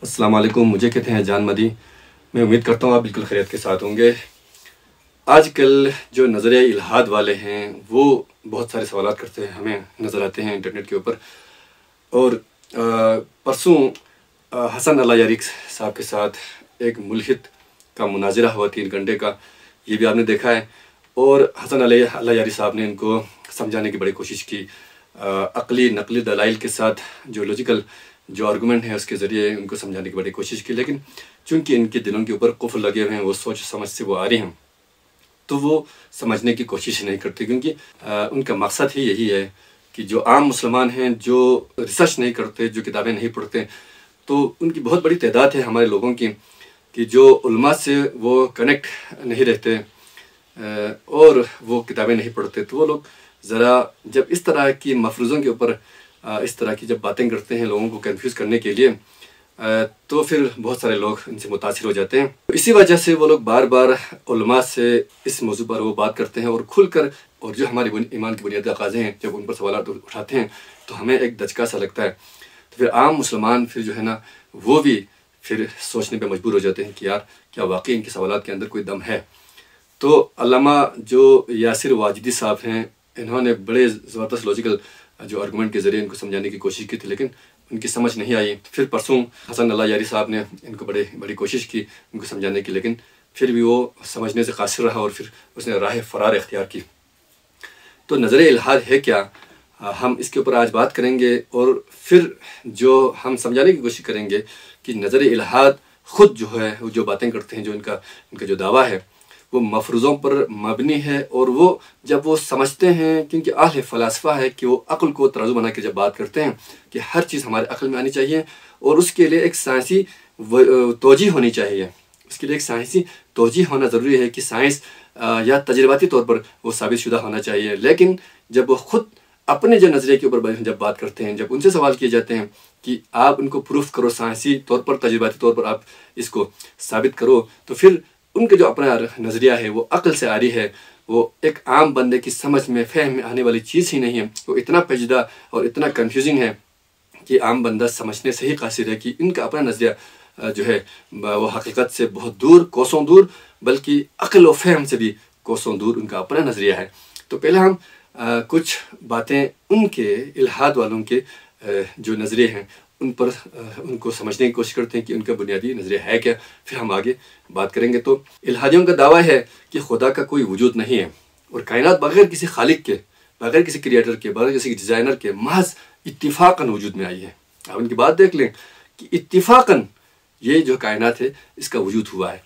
السلام علیکم، مجھے کہتے ہیں جان مدی۔ میں امید کرتا ہوں آپ بالکل خیریت کے ساتھ ہوں گے۔ آج کل جو نظریہ الہاد والے ہیں وہ بہت سارے سوالات کرتے ہیں، ہمیں نظر آتے ہیں انٹرنیٹ کے اوپر۔ اور پرسوں حسن اللہ یاری صاحب کے ساتھ ایک ملحد کا مناظرہ ہوا 3 گھنٹے کا، یہ بھی آپ نے دیکھا ہے۔ اور حسن اللہ یاری صاحب نے ان کو سمجھانے کی بڑی کوشش کی، عقلی نقلی دلائل کے ساتھ جو لاجیکل جو آرگومنٹ ہے اس کے ذریعے ان کو سمجھانے کی بڑی کوشش کی، لیکن چونکہ ان کے دلوں کے اوپر قفل لگے ہوئے ہیں، وہ سوچ سمجھ سے وہ آ رہے ہیں، تو وہ سمجھنے کی کوشش نہیں کرتے، کیونکہ ان کا مقصد ہی یہی ہے کہ جو عام مسلمان ہیں، جو ریسرچ نہیں کرتے، جو کتابیں نہیں پڑھتے، تو ان کی بہت بڑی تعداد ہے ہمارے لوگوں کی کہ جو علماء سے وہ کنیکٹ نہیں رہتے اور وہ کتابیں نہیں پڑھتے، تو وہ لوگ ذرا جب اس طرح کی مفروضوں کے اوپر اس طرح کی جب باتیں کرتے ہیں لوگوں کو کنفیوز کرنے کے لیے، تو پھر بہت سارے لوگ ان سے متاثر ہو جاتے ہیں۔ اسی وجہ سے وہ لوگ بار بار علماء سے اس موضوع پر وہ بات کرتے ہیں اور کھل کر، اور جو ہماری ایمان کی بنیادی تقاضے ہیں جب ان پر سوالات اٹھاتے ہیں تو ہمیں ایک دھچکا سا لگتا ہے، تو پھر عام مسلمان پھر جو ہے نا وہ بھی پھر سوچنے پہ مجبور ہو جاتے ہیں کہ یار کیا واقعی ان کے سوالات کے اندر کوئی دم ہے۔ تو علامہ جو یاسر واجدی صاحب ہیں، انہوں نے بڑے زبردست لاجیکل جو آرگومنٹ کے ذریعے ان کو سمجھانے کی کوشش کی تھی، لیکن ان کی سمجھ نہیں آئی۔ پھر پرسوں حسن اللہ یاری صاحب نے ان کو بڑی کوشش کی ان کو سمجھانے کی، لیکن پھر بھی وہ سمجھنے سے قاصر رہا اور پھر اس نے راہ فرار اختیار کی۔ تو نظریہ الہاد ہے کیا، ہم اس کے اوپر آج بات کریں گے، اور پھر جو ہم سمجھانے کی کوشش کریں گے کہ نظریہ الہاد خود جو ہے جو باتیں کرتے ہیں، جو ان کا جو دعویٰ ہے وہ مفروضوں پر مبنی ہے، اور وہ جب وہ سمجھتے ہیں، کیونکہ اہل فلاسفہ ہے کہ وہ عقل کو ترازو بنا کے جب بات کرتے ہیں کہ ہر چیز ہمارے عقل میں آنی چاہیے اور اس کے لیے ایک سائنسی توجیہ ہونی چاہیے، اس کے لیے ایک سائنسی توجیہ ہونا ضروری ہے کہ سائنس یا تجرباتی طور پر وہ ثابت شدہ ہونا چاہیے۔ لیکن جب وہ خود اپنے جو نظریے کے اوپر جب بات کرتے ہیں، جب ان سے سوال کیے جاتے ہیں کہ آپ ان کو پروف کرو، سائنسی طور پر تجرباتی طور پر آپ اس کو ثابت کرو، تو پھر ان کا جو اپنا نظریہ ہے وہ عقل سے آ رہی ہے، وہ ایک عام بندے کی سمجھ میں فہم میں آنے والی چیز ہی نہیں ہے، وہ اتنا پیچیدہ اور اتنا کنفیوزنگ ہے کہ عام بندہ سمجھنے سے ہی قاصر ہے کہ ان کا اپنا نظریہ جو ہے وہ حقیقت سے بہت دور، کوسوں دور، بلکہ عقل و فہم سے بھی کوسوں دور ان کا اپنا نظریہ ہے۔ تو پہلے ہم کچھ باتیں ان کے الہاد والوں کے جو نظریے ہیں ان پر ان کو سمجھنے کی کوشش کرتے ہیں کہ ان کا بنیادی نظریہ ہے کیا، پھر ہم آگے بات کریں گے۔ تو الہادیوں کا دعویٰ ہے کہ خدا کا کوئی وجود نہیں ہے، اور کائنات بغیر کسی خالق کے، بغیر کسی کریٹر کے، بغیر کسی ڈیزائنر کے محض اتفاقاً وجود میں آئی ہے۔ آپ ان کی بات دیکھ لیں کہ اتفاقاً یہ جو کائنات ہے اس کا وجود ہوا ہے۔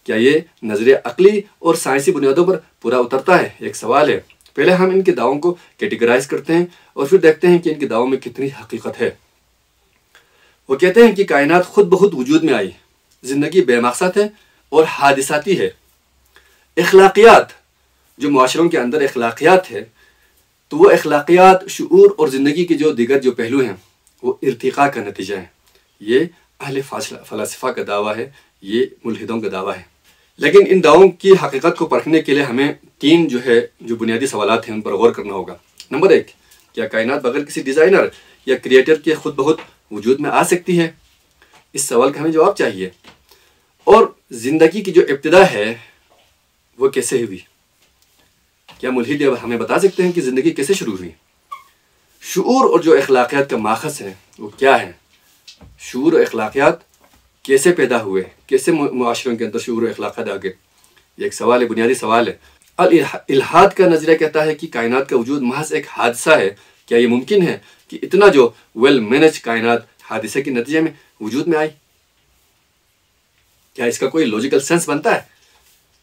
کیا یہ نظریہ عقلی اور سائنسی بنیادوں پر پورا اترتا ہے؟ ایک سوال ہے۔ پہلے ہم ان کے دعووں کو کیٹیگرائز کرتے ہیں اور پھر دیکھتے ہیں کہ ان کے دعووں میں کتنی حقیقت ہے۔ وہ کہتے ہیں کہ کائنات خود بخود وجود میں آئی، زندگی بے مقصد ہے اور حادثاتی ہے۔ اخلاقیات، جو معاشروں کے اندر اخلاقیات ہے، تو وہ اخلاقیات، شعور اور زندگی کے جو دیگر جو پہلو ہیں وہ ارتقاء کا نتیجہ ہے۔ یہ اہل فلاسفہ کا دعویٰ ہے، یہ ملحدوں کا دعویٰ ہے۔ لیکن ان دعووں کی حقیقت کو پرکھنے کے لیے ہمیں 3 جو بنیادی سوالات ہیں ان پر غور کرنا ہوگا۔ نمبر 1، کیا کائنات بغیر کسی ڈیزائنر یا کریٹر کے خود بخود وجود میں آ سکتی ہے؟ اس سوال کا ہمیں جواب چاہیے۔ اور زندگی کی جو ابتدا ہے وہ کیسے ہوئی؟ کیا ملحد ہمیں بتا سکتے ہیں کہ زندگی کیسے شروع ہوئی؟ شعور اور جو اخلاقیات کا ماخذ ہے وہ کیا ہے؟ شعور و اخلاقیات کیسے پیدا ہوئے؟ کیسے معاشروں کے اندر شعور و اخلاقیات آ گئے؟ یہ ایک سوال ہے، بنیادی سوال ہے۔ الہاد کا نظریہ کہتا ہے کہ کائنات کا وجود محض ایک حادثہ ہے۔ کیا یہ ممکن ہے کہ اتنا جو ویل مینج کائنات حادثے کے نتیجے میں وجود میں آئی؟ کیا اس کا کوئی لاجیکل سینس بنتا ہے؟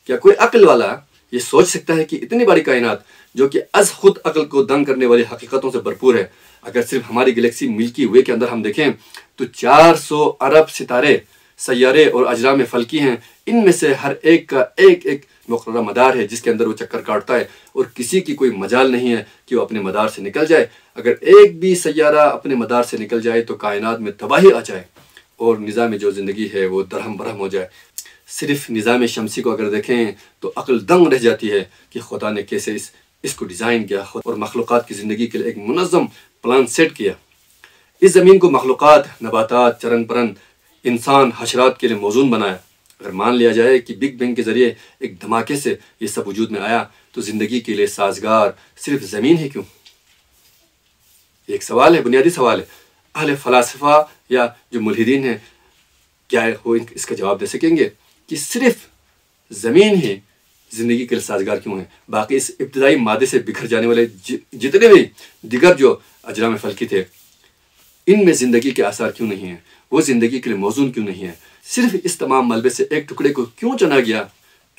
کیا کوئی عقل والا یہ سوچ سکتا ہے کہ اتنی بڑی کائنات جو کہ از خود عقل کو دنگ کرنے والی حقیقتوں سے بھرپور ہے، اگر صرف ہماری گلیکسی ملکی وے کے اندر ہم دیکھیں تو 400 ارب ستارے، سیارے اور اجرام فلکی ہیں، ان میں سے ہر ایک کا ایک ایک مقررہ مدار ہے جس کے اندر وہ چکر کاٹتا ہے، اور کسی کی کوئی مجال نہیں ہے کہ وہ اپنے مدار سے نکل جائے۔ اگر ایک بھی سیارہ اپنے مدار سے نکل جائے تو کائنات میں تباہی آ جائے اور نظام جو زندگی ہے وہ درہم برہم ہو جائے۔ صرف نظام شمسی کو اگر دیکھیں تو عقل دنگ رہ جاتی ہے کہ خدا نے کیسے اس کو ڈیزائن کیا اور مخلوقات کی زندگی کے لیے ایک منظم پلان سیٹ کیا۔ اس زمین کو مخلوقات، نباتات، چرن پرند انسان حشرات کے لیے موزون بنایا۔ اگر مان لیا جائے کہ بگ بینگ کے ذریعے ایک دھماکے سے یہ سب وجود میں آیا تو زندگی کے لیے سازگار صرف زمین ہی کیوں؟ یہ ایک سوال ہے، بنیادی سوال ہے۔ اہل فلاسفہ یا جو ملحدین ہیں، کیا وہ اس کا جواب دے سکیں گے کہ صرف زمین ہی زندگی کے لیے سازگار کیوں ہے؟ باقی اس ابتدائی مادے سے بکھر جانے والے جتنے بھی دیگر جو اجرام فلکی تھے، ان میں زندگی کے آثار کیوں نہیں ہیں؟ وہ زندگی کے لیے موزون کیوں نہیں ہے؟ صرف اس تمام ملبے سے ایک ٹکڑے کو کیوں چنا گیا؟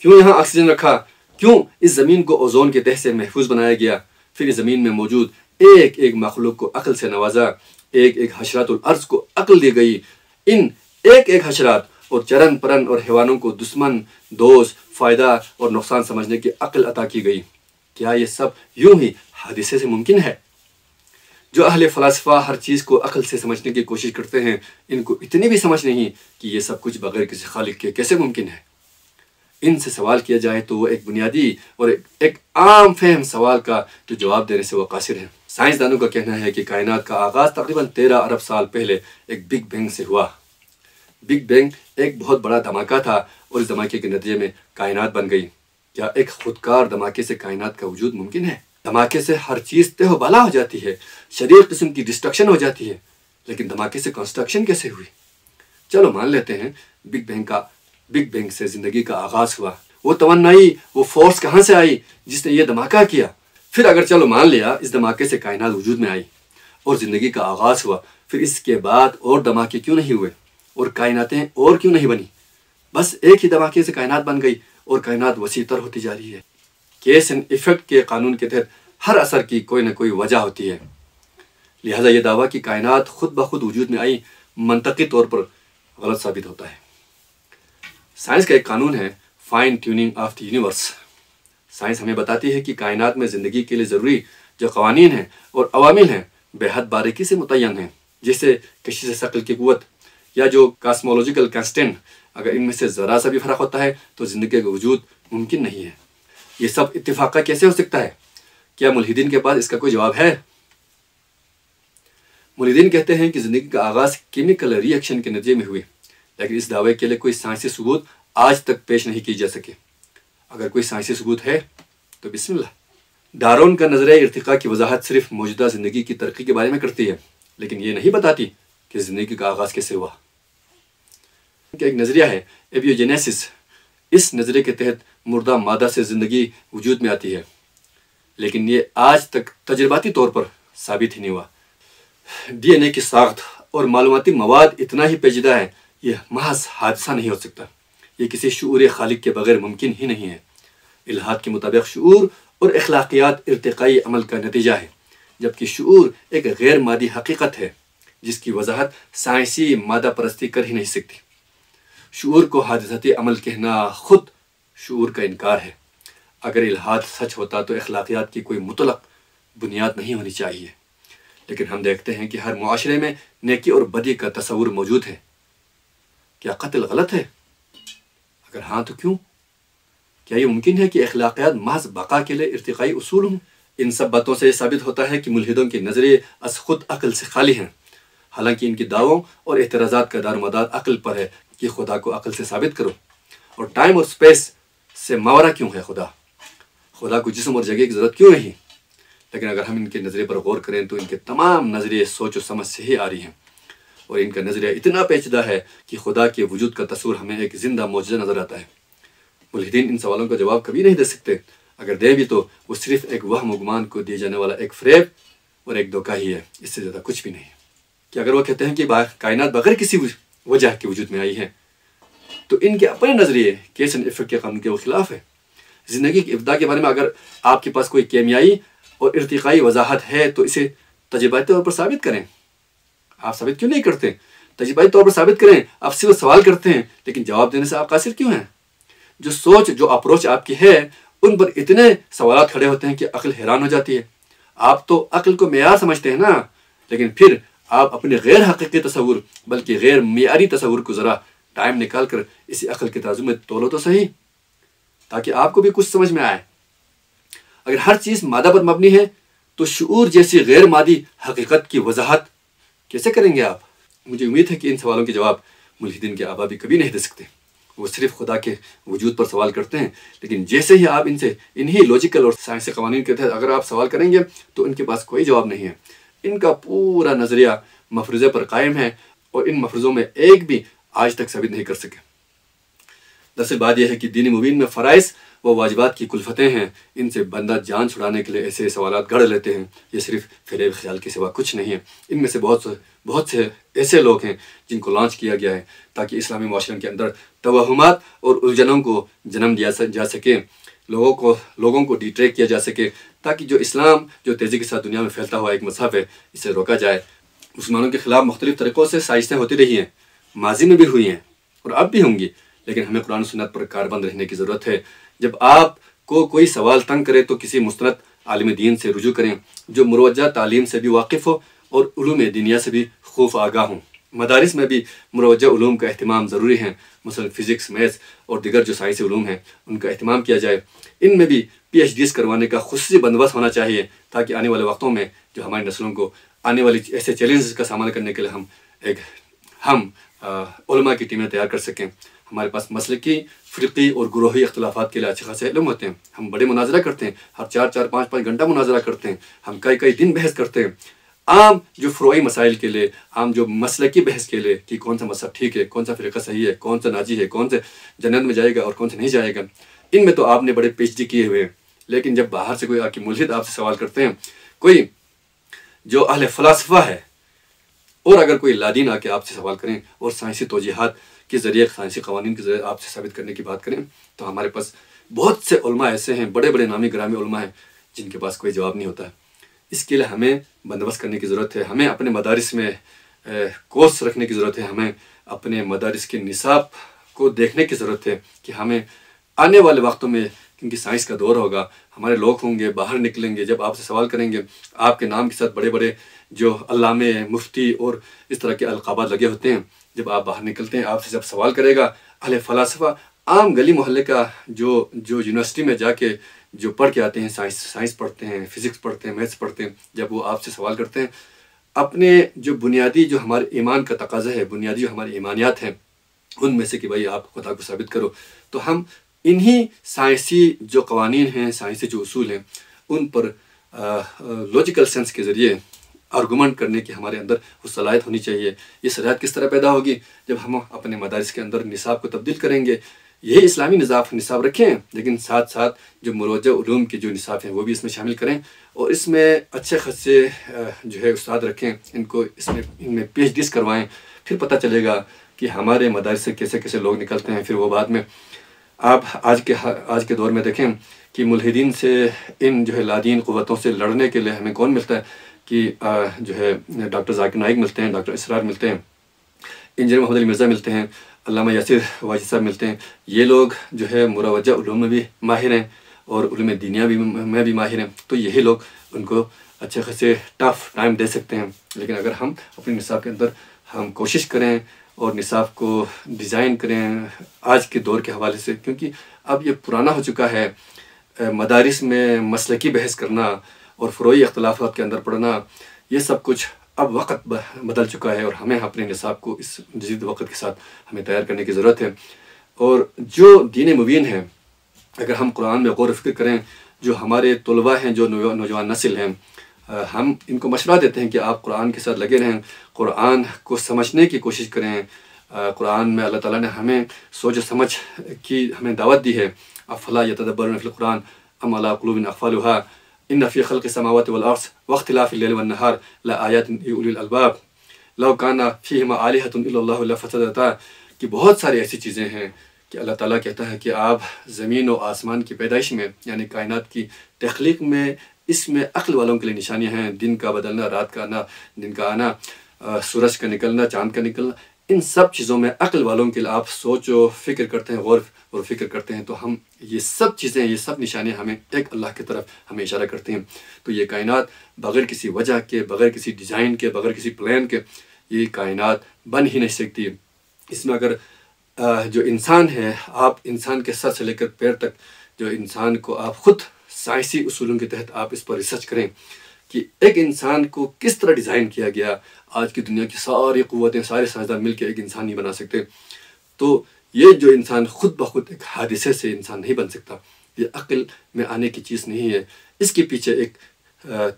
کیوں یہاں آکسیجن رکھا؟ کیوں اس زمین کو اوزون کے تہ سے محفوظ بنایا گیا؟ پھر اس زمین میں موجود ایک ایک مخلوق کو عقل سے نوازا، ایک ایک حشرات الارض کو عقل دی گئی۔ ان ایک ایک حشرات اور چرن پرن اور حیوانوں کو دشمن، دوست، فائدہ اور نقصان سمجھنے کی عقل عطا کی گئی۔ کیا یہ سب یوں ہی حادثے سے ممکن ہے؟ جو اہل فلاسفہ ہر چیز کو عقل سے سمجھنے کی کوشش کرتے ہیں، ان کو اتنی بھی سمجھ نہیں کہ یہ سب کچھ بغیر کسی خالق کے کیسے ممکن ہے۔ ان سے سوال کیا جائے تو وہ ایک بنیادی اور ایک عام فہم سوال کا جو جواب دینے سے وہ قاصر ہے۔ سائنسدانوں کا کہنا ہے کہ کائنات کا آغاز تقریباً 13 ارب سال پہلے ایک بگ بینگ سے ہوا۔ بگ بینگ ایک بہت بڑا دھماکہ تھا اور اس دھماکے کے نتیجے میں کائنات بن گئی۔ کیا ایک خودکار دھماکے سے کائنات کا وجود ممکن ہے؟ دھماکے سے ہر چیز تہ و بالا ہو جاتی ہے، شدید قسم کی ڈسٹرکشن ہو جاتی ہے، لیکن دھماکے سے کنسٹرکشن کیسے ہوئی؟ چلو مان لیتے ہیں بگ بینگ سے زندگی کا آغاز ہوا۔ وہ توانائی، وہ فورس کہاں سے آئی جس نے یہ دھماکہ کیا؟ پھر اگر چلو مان لیا اس دھماکے سے کائنات وجود میں آئی اور زندگی کا آغاز ہوا، پھر اس کے بعد اور دھماکے کیوں نہیں ہوئے اور کائناتیں اور کیوں نہیں بنی؟ بس ایک ہی دھماکے سے کائنات بن گئی اور کائنات وسیع تر ہوتی جا رہی ہے۔ کیس اینڈ ایفیکٹ کے قانون کے تحت ہر اثر کی کوئی نہ کوئی وجہ ہوتی ہے، لہذا یہ دعویٰ کہ کائنات خود بخود وجود میں آئی منطقی طور پر غلط ثابت ہوتا ہے۔ سائنس کا ایک قانون ہے، fine tuning of the universe. Science ہمیں بتاتی ہے کہ کائنات میں زندگی کے لیے ضروری جو قوانین ہیں اور عوامل ہیں بے حد باریکی سے متعین ہیں، جیسے کشش ثقل کی قوت یا جو کاسمولوجیکل کانسٹنٹ، اگر ان میں سے ذرا سا بھی فرق ہوتا ہے تو زندگی کا وجود ممکن نہیں ہے۔ یہ سب اتفاقہ کیسے ہو سکتا ہے؟ کیا ملحدین کے پاس اس کا کوئی جواب ہے؟ ملحدین کہتے ہیں کہ زندگی کا آغاز کیمیکل ری ایکشن کے نتیجے میں ہوئی، لیکن اس دعوے کے لیے کوئی سائنسی ثبوت آج تک پیش نہیں کی جا سکے۔ اگر کوئی سائنسی ثبوت ہے تو بسم اللہ۔ ڈارون کا نظریہ ارتقاء کی وضاحت صرف موجودہ زندگی کی ترقی کے بارے میں کرتی ہے، لیکن یہ نہیں بتاتی کہ زندگی کا آغاز کیسے ہوا۔ ایک نظریہ ہے ایبیوجینیسس۔ اس نظریے کے تحت مردہ مادہ سے زندگی وجود میں آتی ہے، لیکن یہ آج تک تجرباتی طور پر ثابت ہی نہیں ہوا۔ ڈی این اے کی ساخت اور معلوماتی مواد اتنا ہی پیچیدہ ہے، یہ محض حادثہ نہیں ہو سکتا۔ یہ کسی شعور خالق کے بغیر ممکن ہی نہیں ہے۔ الہاد کے مطابق شعور اور اخلاقیات ارتقائی عمل کا نتیجہ ہے، جبکہ شعور ایک غیر مادی حقیقت ہے جس کی وضاحت سائنسی مادہ پرستی کر ہی نہیں سکتی۔ شعور کو حادثاتی عمل کہنا خود شعور کا انکار ہے۔ اگر الہاد سچ ہوتا تو اخلاقیات کی کوئی مطلق بنیاد نہیں ہونی چاہیے، لیکن ہم دیکھتے ہیں کہ ہر معاشرے میں نیکی اور بدی کا تصور موجود ہے۔ کیا قتل غلط ہے؟ اگر ہاں تو کیوں؟ کیا یہ ممکن ہے کہ اخلاقیات محض بقا کے لیے ارتقائی اصول ہوں؟ ان سب باتوں سے یہ ثابت ہوتا ہے کہ ملحدوں کے نظریے از خود عقل سے خالی ہیں، حالانکہ ان کی دعووں اور اعتراضات کا دار و مدار عقل پر ہے کہ خدا کو عقل سے ثابت کرو۔ اور ٹائم اور سپیس سے ماورا کیوں ہے خدا کو جسم اور جگہ کی ضرورت کیوں نہیں؟ لیکن اگر ہم ان کے نظریے پر غور کریں تو ان کے تمام نظریے سوچ و سمجھ سے ہی آ رہی ہیں، اور ان کا نظریہ اتنا پیچیدہ ہے کہ خدا کے وجود کا تصور ہمیں ایک زندہ معجزہ نظر آتا ہے۔ ملحدین ان سوالوں کا جواب کبھی نہیں دے سکتے، اگر دیں بھی تو وہ صرف ایک وہم و گمان کو دیے جانے والا ایک فریب اور ایک دھوکہ ہی ہے، اس سے زیادہ کچھ بھی نہیں۔ کہ اگر وہ کہتے ہیں کہ کائنات بغیر کسی وجہ کے وجود میں آئی ہے، تو ان کے اپنے نظریے کیس اینڈ ایفیکٹ کے قانون کے خلاف ہے۔ زندگی کی ابتدا کے بارے میں اگر آپ کے پاس کوئی کیمیائی اور ارتقائی وضاحت ہے تو اسے تجرباتی طور پر ثابت کریں۔ آپ ثابت کیوں نہیں کرتے؟ تجرباتی طور پر ثابت کریں۔ آپ صرف سوال کرتے ہیں، لیکن جواب دینے سے آپ قاصر کیوں ہیں؟ جو سوچ، جو اپروچ آپ کی ہے، ان پر اتنے سوالات کھڑے ہوتے ہیں کہ عقل حیران ہو جاتی ہے۔ آپ تو عقل کو معیار سمجھتے ہیں نا، لیکن پھر آپ اپنے غیر حقیقی تصور بلکہ غیر معیاری تصور کو ذرا ٹائم نکال کر اسی عقل کے ترازو میں تولو تو صحیح، تاکہ آپ کو بھی کچھ سمجھ میں آئے۔ اگر ہر چیز مادہ پر مبنی ہے تو شعور جیسی غیر مادی حقیقت کی وضاحت کیسے کریں گے آپ؟ مجھے امید ہے کہ ان سوالوں کے جواب ملحدین کے آبا بھی کبھی نہیں دے سکتے. وہ صرف خدا کے وجود پر سوال کرتے ہیں، لیکن جیسے ہی آپ ان سے انہی لاجیکل اور سائنسی قوانین کے تحت اگر آپ سوال کریں گے تو ان کے پاس کوئی جواب نہیں ہے. ان کا پورا نظریہ مفروضے پر قائم ہے اور ان مفروضوں میں ایک بھی آج تک ثابت نہیں کر سکے. دراصل بات یہ ہے کہ دین مبین میں فرائض و واجبات کی کلفتیں ہیں. ان سے بندہ جان چھڑانے کے لیے ایسے سوالات گڑھ لیتے ہیں. یہ صرف فریب خیال کے سوا کچھ نہیں ہے. ان میں سے بہت سے ایسے لوگ ہیں جن کو لانچ کیا گیا ہے تاکہ اسلامی معاشرے کے اندر توہمات اور الجھنوں کو جنم دیا جا سکے، لوگوں کو ڈیٹریک کیا جا سکے، تاکہ جو اسلام جو تیزی کے ساتھ دنیا میں پھیلتا ہوا ایک مذہب ہے اسے روکا جائے. مسلمانوں کے خلاف مختلف طریقوں سے سازشیں ہوتی رہی ہیں، ماضی میں بھی ہوئی ہیں اور اب بھی ہوں گی، لیکن ہمیں قرآن و سنت پر کاربند رہنے کی ضرورت ہے. جب آپ کو کوئی سوال تنگ کرے تو کسی مستند عالم دین سے رجوع کریں جو مروجہ تعلیم سے بھی واقف ہو اور علوم دینیا سے بھی خوب آگاہ ہوں. مدارس میں بھی مروجہ علوم کا اہتمام ضروری ہے، مثلا فزکس، میتھس اور دیگر جو سائنسی علوم ہیں ان کا اہتمام کیا جائے. ان میں بھی پی ایچ ڈیز کروانے کا خصوصی بندوبست ہونا چاہیے تاکہ آنے والے وقتوں میں جو ہماری نسلوں کو آنے والی ایسے چیلنجز کا سامنا کرنے کے لیے ہم علماء کی ٹیمیں تیار کر سکیں. ہمارے پاس مسلکی، فرقی اور گروہی اختلافات کے لیے اچھے خاصے علم ہوتے ہیں. ہم بڑے مناظرہ کرتے ہیں، ہر 4 5 گھنٹہ مناظرہ کرتے ہیں، ہم کئی دن بحث کرتے ہیں. عام جو فروعی مسائل کے لیے، عام جو مسلکی بحث کے لیے کہ کون سا مذہب ٹھیک ہے، کون سا فرقہ صحیح ہے، کون سا ناجی ہے، کون سے جنت میں جائے گا اور کون سے نہیں جائے گا، ان میں تو آپ نے بڑے پی ایچ ڈی کیے ہوئے ہیں. لیکن جب باہر سے کوئی آ کے ملحد آپ سے سوال کرتے ہیں، کوئی جو اہل فلاسفہ ہے، اور اگر کوئی لادین آ کے آپ سے سوال کریں اور سائنسی توجیحات کے ذریعے، سائنسی قوانین کے ذریعے آپ سے ثابت کرنے کی بات کریں، تو ہمارے پاس بہت سے علماء ایسے ہیں، بڑے بڑے نامی گرامی علماء ہیں جن کے پاس کوئی جواب نہیں ہوتا ہے. اس کے لیے ہمیں بندوبست کرنے کی ضرورت ہے. ہمیں اپنے مدارس میں کورس رکھنے کی ضرورت ہے. ہمیں اپنے مدارس کے نصاب کو دیکھنے کی ضرورت ہے کہ ہمیں آنے والے وقتوں میں، کیونکہ سائنس کا دور ہوگا، ہمارے لوگ ہوں گے، باہر نکلیں گے، جب آپ سے سوال کریں گے آپ کے نام کے ساتھ بڑے بڑے جو علامے، مفتی اور اس طرح کے القابات لگے ہوتے ہیں. جب آپ باہر نکلتے ہیں، آپ سے جب سوال کرے گا اہل فلاسفہ، عام گلی محلے کا جو یونیورسٹی میں جا کے جو پڑھ کے آتے ہیں، سائنس پڑھتے ہیں، فزکس پڑھتے ہیں، میتھس پڑھتے ہیں، جب وہ آپ سے سوال کرتے ہیں اپنے جو بنیادی جو ہمارے ایمان کا تقاضا ہے، بنیادی جو ہماری ایمانیات ہیں ان میں سے کہ بھائی آپ خدا کو ثابت کرو، تو ہم انہی سائنسی جو قوانین ہیں، سائنسی جو اصول ہیں، ان پر لاجیکل سینس کے ذریعے آرگومنٹ کرنے کی ہمارے اندر وہ صلاحیت ہونی چاہیے. یہ صلاحیت کس طرح پیدا ہوگی؟ جب ہم اپنے مدارس کے اندر نصاب کو تبدیل کریں گے. یہی اسلامی نصاب رکھیں، لیکن ساتھ ساتھ جو مروجہ علوم کے جو نصاب ہیں وہ بھی اس میں شامل کریں، اور اس میں اچھے خاصے جو ہے استاد رکھیں، ان میں پی ایچ ڈیز کروائیں. پھر پتہ چلے گا کہ ہمارے مدارس سے کیسے لوگ نکلتے ہیں. پھر وہ بعد میں آپ آج کے دور میں دیکھیں کہ ملحدین سے، ان جو ہے لادین قوتوں سے لڑنے کے لیے ہمیں کون ملتا ہے کہ جو ہے ڈاکٹر ذاکر نائک ملتے ہیں، ڈاکٹر اسرار ملتے ہیں، انجینئر محمد علی مرزا ملتے ہیں، علامہ یاسر واجد صاحب ملتے ہیں. یہ لوگ جو ہے مروجہ علوم میں بھی ماہر ہیں اور علوم دینیا میں بھی ماہر ہیں. تو یہی لوگ ان کو اچھے خاصے ٹف ٹائم دے سکتے ہیں. لیکن اگر ہم اپنے نصاب کے اندر ہم کوشش کریں اور نصاب کو ڈیزائن کریں آج کے دور کے حوالے سے، کیونکہ اب یہ پرانا ہو چکا ہے. مدارس میں مسلکی بحث کرنا اور فروعی اختلافات کے اندر پڑھنا، یہ سب کچھ اب وقت بدل چکا ہے، اور ہمیں اپنے نصاب کو اس جدید وقت کے ساتھ ہمیں تیار کرنے کی ضرورت ہے. اور جو دین مبین ہے، اگر ہم قرآن میں غور و فکر کریں، جو ہمارے طلباء ہیں، جو نوجوان نسل ہیں، ہم ان کو مشورہ دیتے ہیں کہ آپ قرآن کے ساتھ لگے رہیں، قرآن کو سمجھنے کی کوشش کریں. قرآن میں اللہ تعالیٰ نے ہمیں سوچ و سمجھ کی ہمیں دعوت دی ہے. افلا یتدبرون فی القرآن ام علی قلوب اقفالها ان فی خلق السماوات والارض واختلاف الليل والنهار لآیات لأولی الالباب لو کان فیہما آلہۃ الا اللہ لفسدتا. کہ بہت ساری ایسی چیزیں ہیں کہ اللہ تعالیٰ کہتا ہے کہ آپ زمین و آسمان کی پیدائش میں، یعنی کائنات کی تخلیق میں، اس میں عقل والوں کے لیے نشانیاں ہیں. دن کا بدلنا، رات کا آنا، دن کا آنا، سورج کا نکلنا، چاند کا نکلنا، ان سب چیزوں میں عقل والوں کے لیے آپ سوچ و فکر کرتے ہیں، غور و فکر کرتے ہیں، تو ہم یہ سب چیزیں، یہ سب نشانیاں ہمیں ایک اللہ کی طرف ہمیں اشارہ کرتے ہیں. تو یہ کائنات بغیر کسی وجہ کے، بغیر کسی ڈیزائن کے، بغیر کسی پلان کے یہ کائنات بن ہی نہیں سکتی. اس میں اگر جو انسان ہے، آپ انسان کے سر سے لے کر پیر تک جو انسان کو آپ خود سائنسی اصولوں کے تحت آپ اس پر ریسرچ کریں کہ ایک انسان کو کس طرح ڈیزائن کیا گیا. آج کی دنیا کی ساری قوتیں، سارے سائنسدان مل کے ایک انسان نہیں بنا سکتے. تو یہ جو انسان خود بخود ایک حادثے سے انسان نہیں بن سکتا، یہ عقل میں آنے کی چیز نہیں ہے. اس کے پیچھے ایک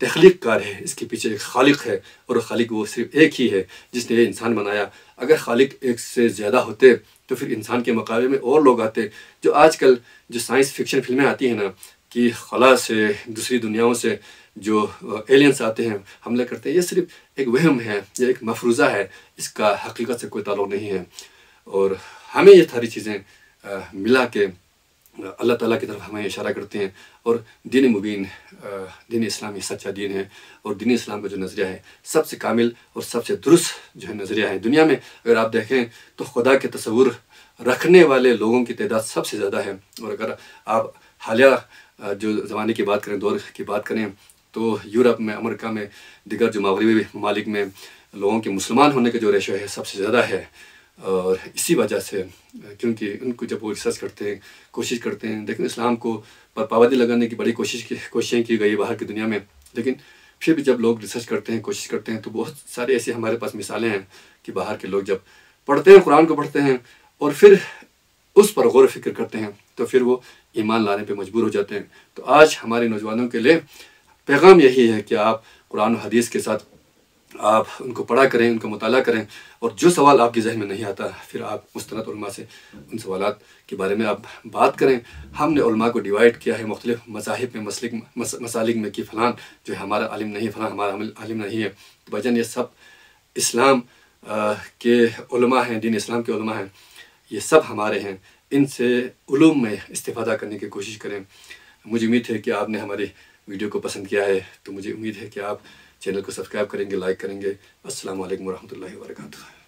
تخلیق کار ہے، اس کے پیچھے ایک خالق ہے، اور خالق وہ صرف ایک ہی ہے جس نے یہ انسان بنایا. اگر خالق ایک سے زیادہ ہوتے تو پھر انسان کے مقابلے میں اور لوگ آتے. جو آج کل جو سائنس فکشن فلمیں آتی ہیں نا، کہ خلا سے، دوسری دنیاؤں سے جو ایلینس آتے ہیں، حملہ کرتے ہیں، یہ صرف ایک وہم ہے، یہ ایک مفروضہ ہے، اس کا حقیقت سے کوئی تعلق نہیں ہے. اور ہمیں یہ ساری چیزیں ملا کے اللہ تعالیٰ کی طرف ہمیں اشارہ کرتے ہیں. اور دین مبین، دین اسلامی سچا دین ہے، اور دین اسلام کا جو نظریہ ہے سب سے کامل اور سب سے درست جو ہے نظریہ ہے. دنیا میں اگر آپ دیکھیں تو خدا کے تصور رکھنے والے لوگوں کی تعداد سب سے زیادہ ہے. اور اگر آپ حالیہ جو زمانے کی بات کریں، دور کی بات کریں، تو یورپ میں، امریکہ میں، دیگر جو مغربی ممالک میں لوگوں کے مسلمان ہونے کا جو ریشو ہے سب سے زیادہ ہے. اور اسی وجہ سے، کیونکہ ان کو جب وہ ریسرچ کرتے ہیں، کوشش کرتے ہیں، لیکن اسلام کو پر پابندی لگانے کی بڑی کوششیں کی گئی باہر کی دنیا میں، لیکن پھر بھی جب لوگ ریسرچ کرتے ہیں، کوشش کرتے ہیں، تو بہت سارے ایسے ہمارے پاس مثالیں ہیں کہ باہر کے لوگ جب پڑھتے ہیں، قرآن کو پڑھتے ہیں اور پھر اس پر غور و فکر کرتے ہیں، تو پھر وہ ایمان لانے پہ مجبور ہو جاتے ہیں. تو آج ہمارے نوجوانوں کے لیے پیغام یہی ہے کہ آپ قرآن و حدیث کے ساتھ آپ ان کو پڑھا کریں، ان کا مطالعہ کریں، اور جو سوال آپ کے ذہن میں نہیں آتا پھر آپ مستند علماء سے ان سوالات کے بارے میں آپ بات کریں. ہم نے علماء کو ڈیوائڈ کیا ہے مختلف مذاہب میں، مسالک میں، کہ فلان جو ہے ہمارا عالم نہیں، فلان ہمارا عالم نہیں ہے. بجن یہ سب اسلام کے علماء ہیں، دین اسلام کے علماء ہیں، یہ سب ہمارے ہیں. ان سے علوم میں استفادہ کرنے کی کوشش کریں. مجھے امید ہے کہ آپ نے ہماری ویڈیو کو پسند کیا ہے، تو مجھے امید ہے کہ آپ چینل کو سبسکرائب کریں گے، لائک کریں گے. السلام علیکم ورحمۃ اللہ وبرکاتہ.